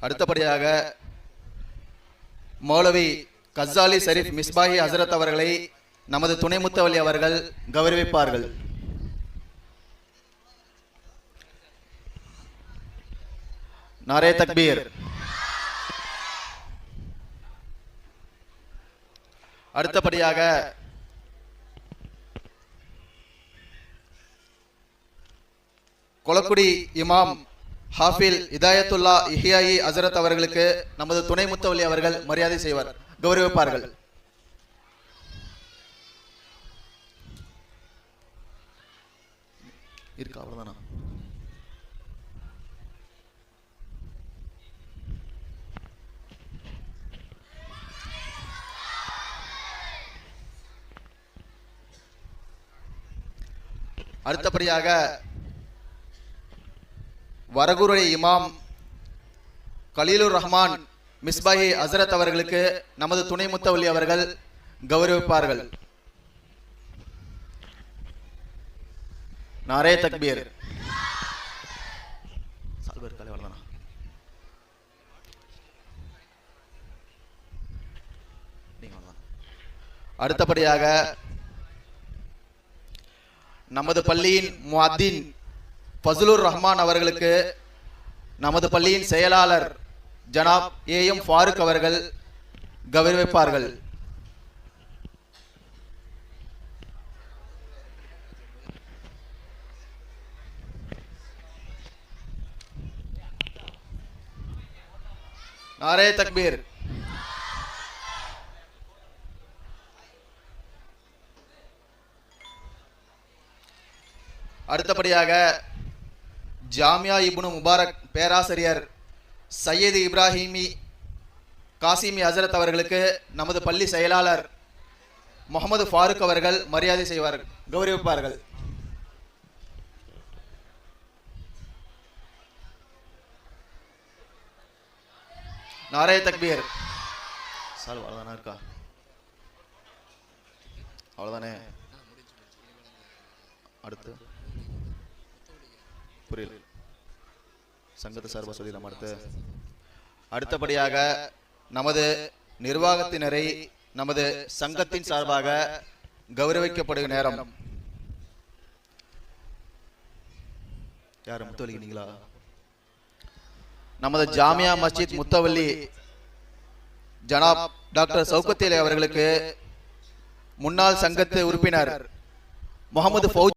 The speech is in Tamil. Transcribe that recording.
அடுத்தபடியாக மௌலவி கசாலி ஷரீப் மிஸ்பாஹி ஹசரத் அவர்களை நமது துணை முத்தவலி அவர்கள் கௌரவிப்பார்கள். நாரே தக்பீர். அடுத்தபடியாக கொலக்குடி இமாம் ஹாஃபில் இதாயத்துல்லா இஹ்யாயி ஹசரத் அவர்களுக்கு நமது துணை முத்தவலி அவர்கள் மரியாதை செய்வார், கௌரவிப்பார்கள். இருக்கா? அவ்வளவுதானா? அடுத்தபடியாக வரகுரை இமாம் கலீலுர் ரஹ்மான் மிஸ்பாஹி ஹசரத் அவர்களுக்கு நமது துணை முத்தவலி அவர்கள் கௌரவிப்பார்கள். நாரே தக்பீர். அடுத்தபடியாக நமது பள்ளியின் முஅத்தின் ஃபஸ்லுர் ரஹ்மான் அவர்களுக்கு நமது பள்ளியின் செயலாளர் ஜனாப் ஏஎம் ஃபாரூக் அவர்கள் கௌரவிப்பார்கள். நாரே தக்பீர். அடுத்தபடியாக ஜாமியா இப்னு முபாரக் பேராசிரியர் சையது இப்ராஹிமி காசிமி ஹசரத் அவர்களுக்கு நமது பள்ளி செயலாளர் முகமது ஃபாரூக் அவர்கள் மரியாதை செய்வார்கள், கௌரவிப்பார்கள். நாரே தக்பீர். சால் அவ்வளோதானே இருக்கா? அவ்வளோதானே. அடுத்து புரியல, சங்கத்தை சார்பாக சொல்லிடலாம். அடுத்தபடியாக நமது நிர்வாகத்தினரை நமது சங்கத்தின் சார்பாக கௌரவிக்கப்படும் நேரம். யார் முத்தவலிங்களா? நமது ஜாமியா மஸ்ஜித் முத்தவல்லி ஜனாப் டாக்டர் சௌகத் அலி அவர்களுக்கு முன்னாள் சங்கத்து உறுப்பினர் முகமது ஃபௌஜி